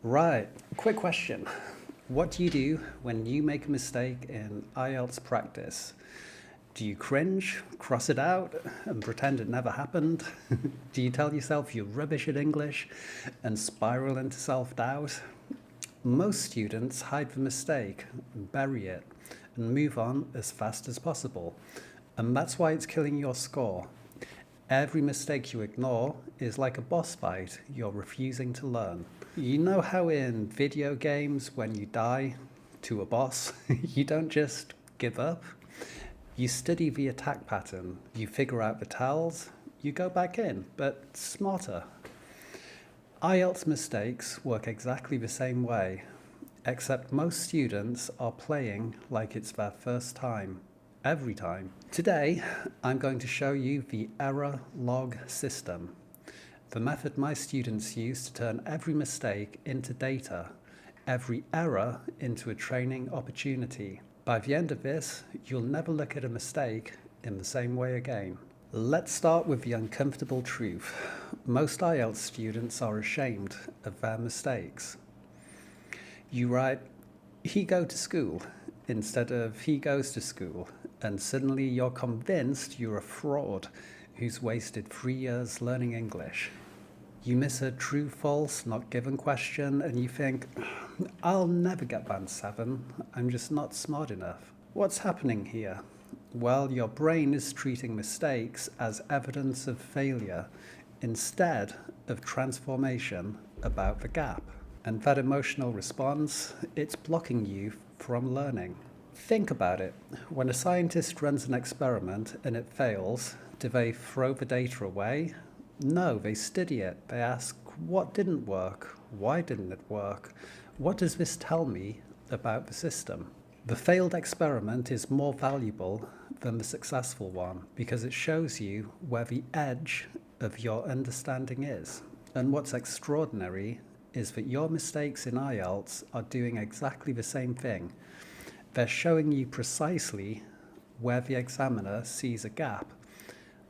Right, quick question. What do you do when you make a mistake in IELTS practice? Do you cringe, cross it out, and pretend it never happened? Do you tell yourself you're rubbish at English and spiral into self-doubt? Most students hide the mistake, bury it, and move on as fast as possible. And that's why it's killing your score. Every mistake you ignore is like a boss fight you're refusing to learn. You know how in video games, when you die to a boss, you don't just give up? You study the attack pattern, you figure out the tells, you go back in, but smarter. IELTS mistakes work exactly the same way, except most students are playing like it's their first time, every time. Today, I'm going to show you the error log system, the method my students use to turn every mistake into data, every error into a training opportunity. By the end of this, you'll never look at a mistake in the same way again. Let's start with the uncomfortable truth. Most IELTS students are ashamed of their mistakes. You write, he go to school, instead of he goes to school, and suddenly you're convinced you're a fraud who's wasted 3 years learning English. You miss a true, false, not given question, and you think, I'll never get band 7, I'm just not smart enough. What's happening here? Well, your brain is treating mistakes as evidence of failure instead of transformation about the gap. And that emotional response, it's blocking you from learning. Think about it. When a scientist runs an experiment and it fails, do they throw the data away? No, they study it. They ask, what didn't work? Why didn't it work? What does this tell me about the system? The failed experiment is more valuable than the successful one because it shows you where the edge of your understanding is. And what's extraordinary is that your mistakes in IELTS are doing exactly the same thing. They're showing you precisely where the examiner sees a gap.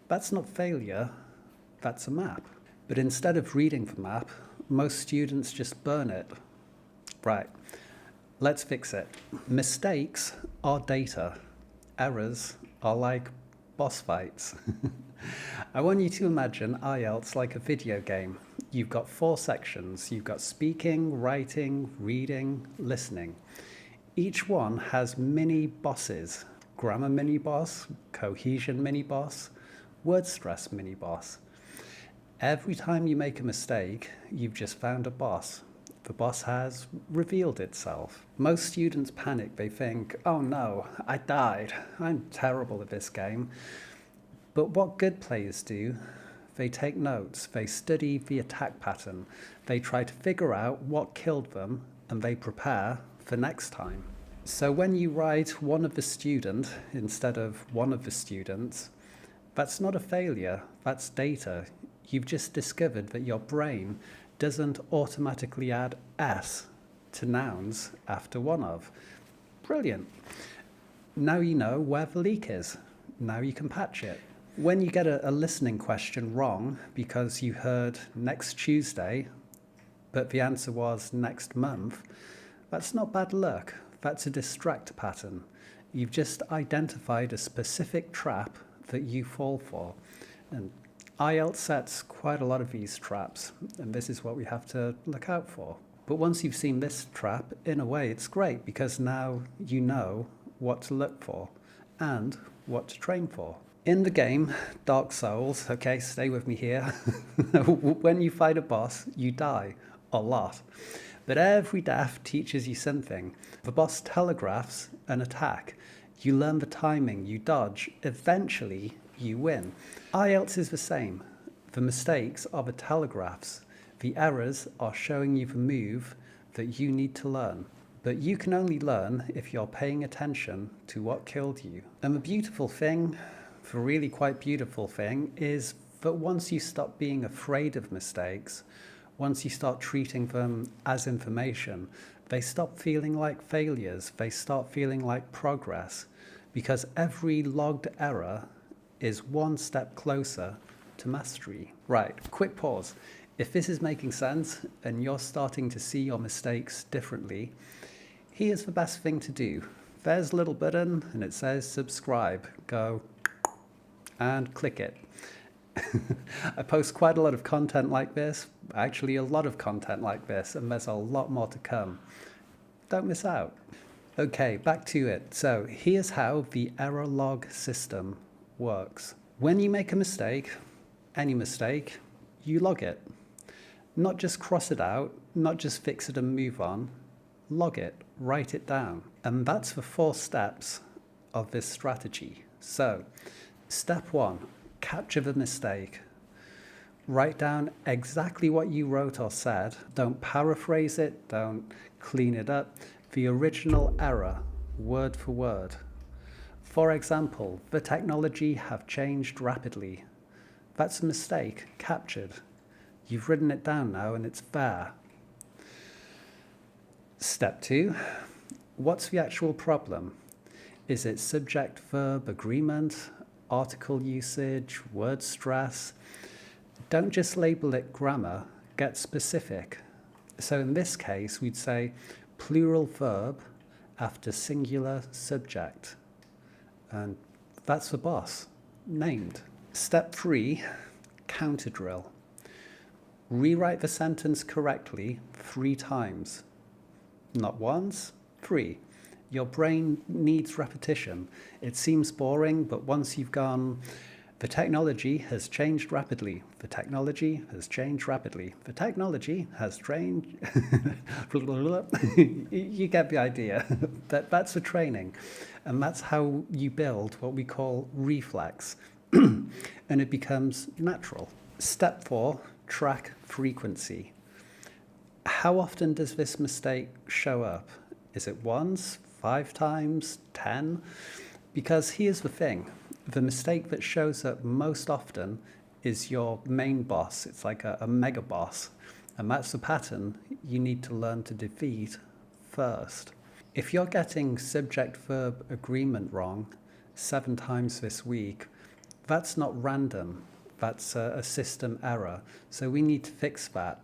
That's not failure, that's a map. But instead of reading the map, most students just burn it. Right, let's fix it. Mistakes are data. Errors are like boss fights. I want you to imagine IELTS like a video game. You've got 4 sections. You've got speaking, writing, reading, listening. Each one has mini bosses. Grammar mini boss, cohesion mini boss, word stress mini boss. Every time you make a mistake, you've just found a boss. The boss has revealed itself. Most students panic. They think, oh no, I died. I'm terrible at this game. But what good players do, they take notes, they study the attack pattern, they try to figure out what killed them, and they prepare for next time. So when you write one of the student instead of one of the students, that's not a failure, that's data. You've just discovered that your brain doesn't automatically add S to nouns after one of. Brilliant. Now you know where the leak is. Now you can patch it. When you get a listening question wrong because you heard next Tuesday, but the answer was next month, that's not bad luck. That's a distract pattern. You've just identified a specific trap that you fall for. And IELTS sets quite a lot of these traps, and this is what we have to look out for. But once you've seen this trap, in a way, it's great because now you know what to look for and what to train for. In the game, Dark Souls, okay, stay with me here, when you fight a boss, you die a lot. But every death teaches you something. The boss telegraphs an attack. You learn the timing, you dodge, eventually you win. IELTS is the same. The mistakes are the telegraphs. The errors are showing you the move that you need to learn. But you can only learn if you're paying attention to what killed you. And the beautiful thing, the really quite beautiful thing, is that once you stop being afraid of mistakes, once you start treating them as information, they stop feeling like failures, they start feeling like progress, because every logged error is one step closer to mastery. Right, quick pause. If this is making sense and you're starting to see your mistakes differently, here's the best thing to do. There's a little button and it says subscribe. Go and click it. I post quite a lot of content like this, actually a lot of content like this, and there's a lot more to come. Don't miss out. Okay, back to it. So here's how the error log system works. When you make a mistake, any mistake, you log it. Not just cross it out, not just fix it and move on. Log it, write it down. And that's the 4 steps of this strategy. So, step 1, capture the mistake. Write down exactly what you wrote or said. Don't paraphrase it, don't clean it up. The original error, word for word. For example, the technology have changed rapidly. That's a mistake, captured. You've written it down now and it's there. Step 2, what's the actual problem? Is it subject-verb agreement, article usage, word stress? Don't just label it grammar, get specific. So in this case, we'd say plural verb after singular subject. And that's the boss, named. Step 3, counter drill. Rewrite the sentence correctly 3 times. Not once, 3. Your brain needs repetition. It seems boring, but once you've gone, the technology has changed rapidly. The technology has changed rapidly. The technology has changed. You get the idea. That's the training. And that's how you build what we call reflex. And it becomes natural. Step 4, track frequency. How often does this mistake show up? Is it once, 5 times, 10? Because here's the thing. The mistake that shows up most often is your main boss. It's like a mega boss. And that's the pattern you need to learn to defeat first. If you're getting subject-verb agreement wrong 7 times this week, that's not random. That's a system error. So we need to fix that.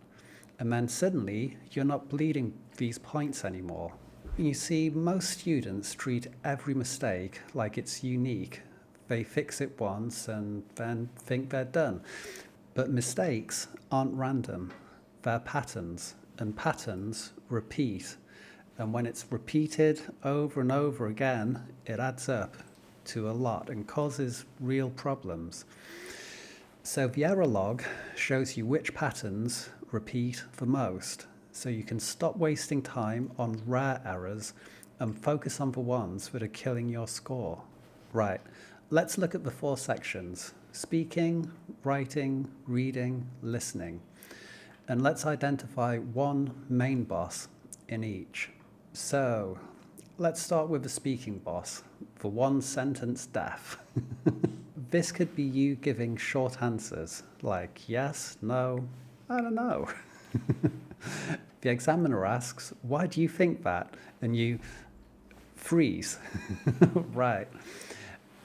And then suddenly, you're not bleeding these points anymore. You see, most students treat every mistake like it's unique. They fix it once and then think they're done. But mistakes aren't random. They're patterns, and patterns repeat. And when it's repeated over and over again, it adds up to a lot and causes real problems. So the error log shows you which patterns repeat the most, so you can stop wasting time on rare errors and focus on the ones that are killing your score. Right, let's look at the 4 sections: speaking, writing, reading, listening. And let's identify one main boss in each. So let's start with the speaking boss, the 1 sentence deaf. This could be you giving short answers like yes, no, I don't know. The examiner asks, why do you think that? And you freeze. Right.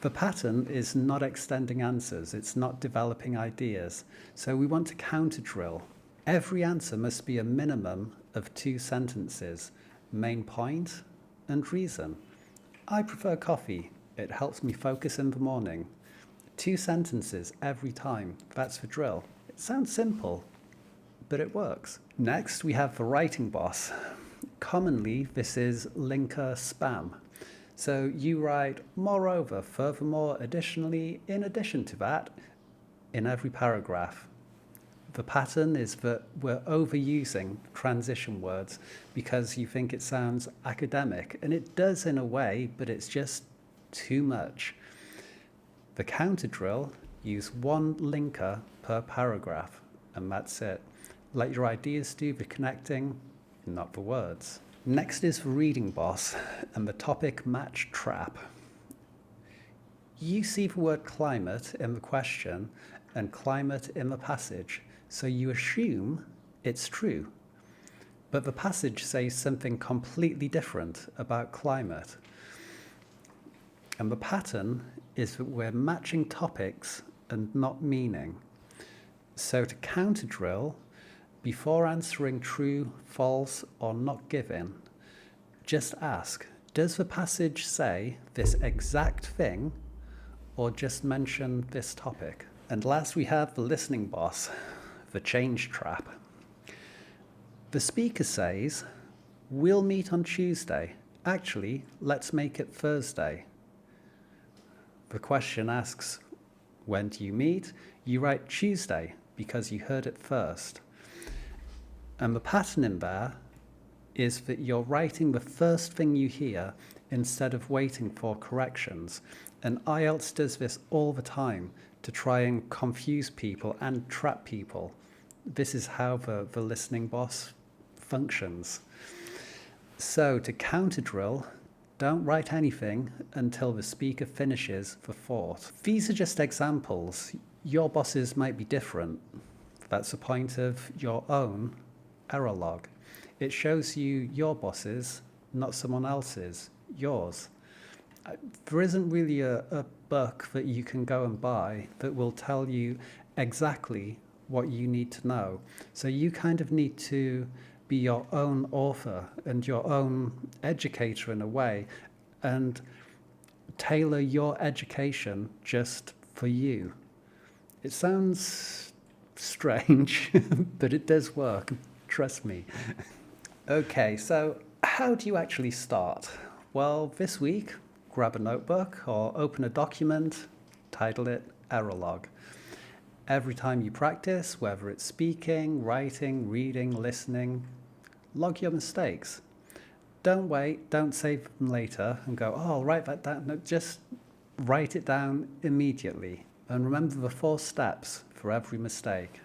The pattern is not extending answers. It's not developing ideas. So we want to counter drill. Every answer must be a minimum of 2 sentences, main point and reason. I prefer coffee. It helps me focus in the morning. 2 sentences every time. That's the drill. It sounds simple, but it works. Next, we have the writing boss. Commonly, this is linker spam. So you write moreover, furthermore, additionally, in addition to that, in every paragraph. The pattern is that we're overusing transition words because you think it sounds academic, and it does in a way, but it's just too much. The counter drill, use 1 linker per paragraph, and that's it. Let your ideas do the connecting, not the words. Next is the reading boss and the topic match trap. You see the word climate in the question and climate in the passage, so you assume it's true. But the passage says something completely different about climate. And the pattern is that we're matching topics and not meaning. So to counter drill, Before answering true, false, or not given, just ask, does the passage say this exact thing or just mention this topic? And last we have the listening boss, the change trap. The speaker says, we'll meet on Tuesday. Actually, let's make it Thursday. The question asks, when do you meet? You write Tuesday because you heard it first. And the pattern in there is that you're writing the first thing you hear instead of waiting for corrections. And IELTS does this all the time to try and confuse people and trap people. This is how the listening boss functions. So to counter drill, don't write anything until the speaker finishes the thought. These are just examples. Your bosses might be different. That's the point of your own error log. It shows you your bosses, not someone else's, yours. There isn't really a book that you can go and buy that will tell you exactly what you need to know. So you kind of need to be your own author and your own educator in a way, and tailor your education just for you. It sounds strange, but it does work, trust me. Okay, so how do you actually start? Well, this week, grab a notebook or open a document, title it Error Log. Every time you practice, whether it's speaking, writing, reading, listening, log your mistakes. Don't wait, don't save them later and go, oh, I'll write that down. No, just write it down immediately. And remember the 4 steps for every mistake.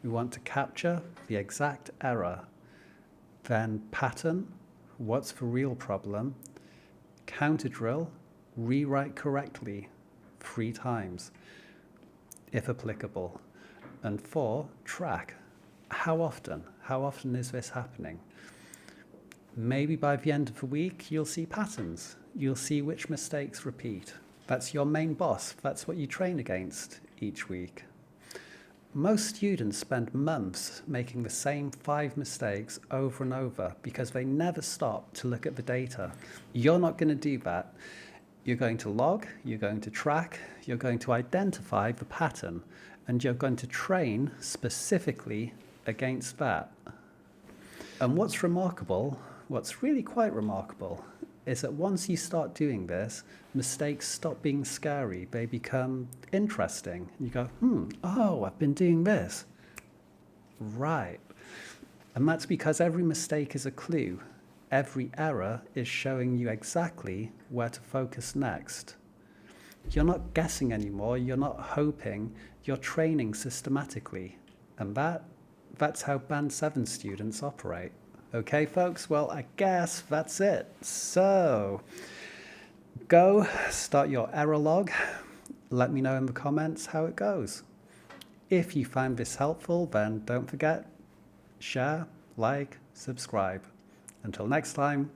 We want to capture the exact error, then pattern, what's the real problem, counter drill, rewrite correctly 3 times, if applicable. And 4, track. How often? How often is this happening? Maybe by the end of the week, you'll see patterns. You'll see which mistakes repeat. That's your main boss. That's what you train against each week. Most students spend months making the same 5 mistakes over and over because they never stop to look at the data. You're not going to do that. You're going to log, you're going to track, you're going to identify the pattern, and you're going to train specifically against that. And what's remarkable, what's really quite remarkable, is that once you start doing this, mistakes stop being scary. They become interesting. You go, oh, I've been doing this. Right. And that's because every mistake is a clue. Every error is showing you exactly where to focus next. You're not guessing anymore. You're not hoping. You're training systematically. And that's how Band 7 students operate. Okay, folks, well, I guess that's it. So, go start your error log. Let me know in the comments how it goes. If you find this helpful, then don't forget, share, like, subscribe. Until next time.